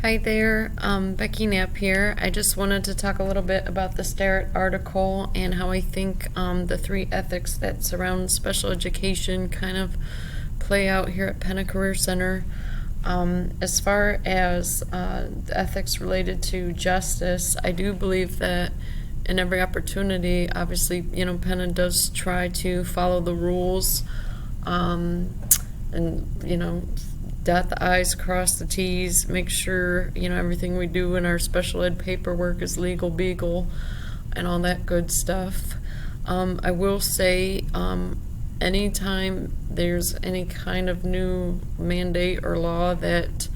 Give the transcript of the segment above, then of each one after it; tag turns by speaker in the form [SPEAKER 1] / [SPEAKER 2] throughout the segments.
[SPEAKER 1] Hi there, Becky Knapp here. I just wanted to talk a little bit about the Starrett article and how I think the three ethics that surround special education kind of play out here at Penna Career Center. As far as the ethics related to justice, I do believe that in every opportunity, obviously, Penna does try to follow the rules and, dot the I's, cross the T's, make sure, everything we do in our special ed paperwork is legal beagle and all that good stuff. I will say, anytime there's any kind of new mandate or law that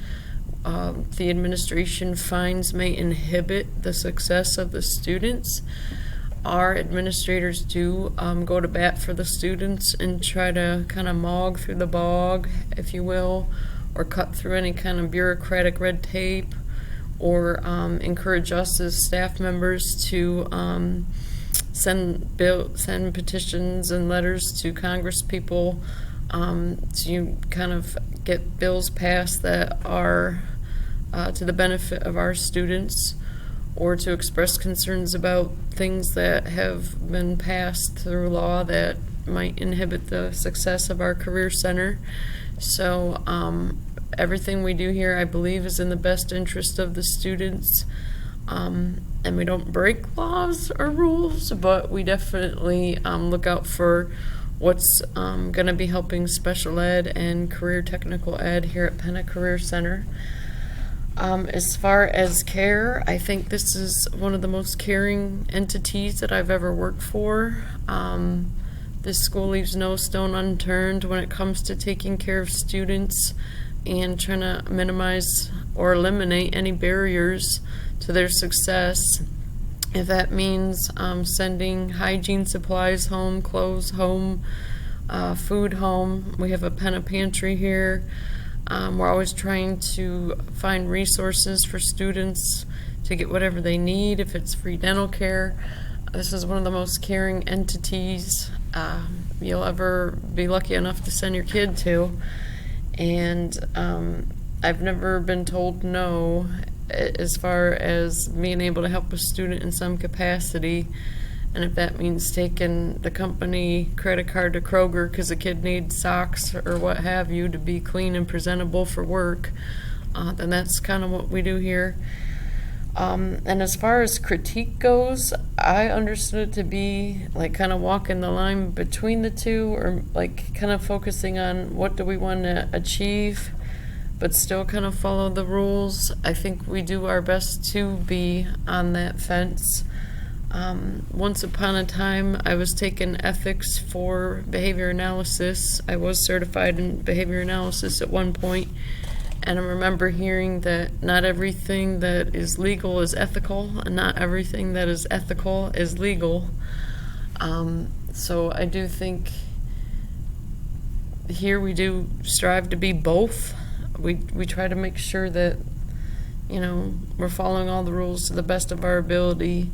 [SPEAKER 1] the administration finds may inhibit the success of the students, our administrators do go to bat for the students and try to kind of mog through the bog, if you will, or cut through any kind of bureaucratic red tape, or encourage us as staff members to send petitions and letters to Congress people to kind of get bills passed that are to the benefit of our students, or to express concerns about things that have been passed through law that might inhibit the success of our career center. So everything we do here, I believe, is in the best interest of the students. And we don't break laws or rules, but we definitely look out for what's going to be helping special ed and career technical ed here at Penna Career Center. As far as care, I think this is one of the most caring entities that I've ever worked for. This school leaves no stone unturned when it comes to taking care of students and trying to minimize or eliminate any barriers to their success. If that means sending hygiene supplies home, clothes home, food home. We have a Penna pantry here. We're always trying to find resources for students to get whatever they need. If it's free dental care, this is one of the most caring entities you'll ever be lucky enough to send your kid to. And I've never been told no as far as being able to help a student in some capacity. And if that means taking the company credit card to Kroger because a kid needs socks or what have you to be clean and presentable for work, then that's kind of what we do here. And as far as critique goes, I understood it to be like kind of walking the line between the two, or like kind of focusing on what do we want to achieve, but still kind of follow the rules. I think we do our best to be on that fence. Once upon a time, I was taking ethics for behavior analysis. I was certified in behavior analysis at one point, and I remember hearing that not everything that is legal is ethical, and not everything that is ethical is legal. So I do think here we do strive to be both. We try to make sure that, we're following all the rules to the best of our ability,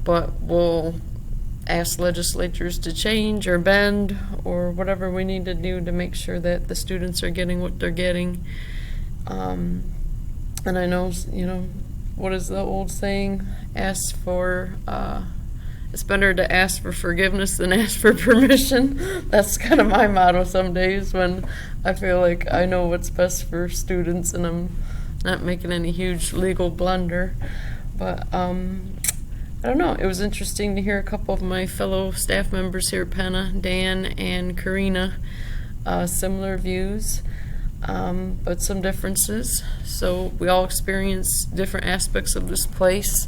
[SPEAKER 1] but we'll ask legislatures to change or bend or whatever we need to do to make sure that the students are getting what they're getting. And I know, what is the old saying? It's better to ask for forgiveness than ask for permission. That's kind of my motto some days when I feel like I know what's best for students and I'm not making any huge legal blunder. But I don't know, it was interesting to hear a couple of my fellow staff members here at Penna, Dan and Karina, similar views, but some differences. So we all experience different aspects of this place.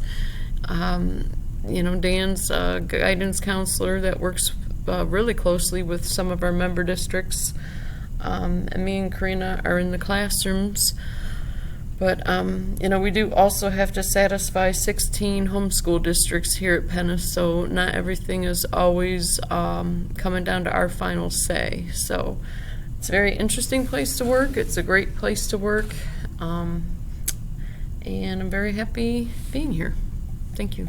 [SPEAKER 1] Dan's a guidance counselor that works really closely with some of our member districts, and me and Karina are in the classrooms. But, we do also have to satisfy 16 homeschool districts here at Penna, so not everything is always coming down to our final say. So it's a very interesting place to work. It's a great place to work, and I'm very happy being here. Thank you.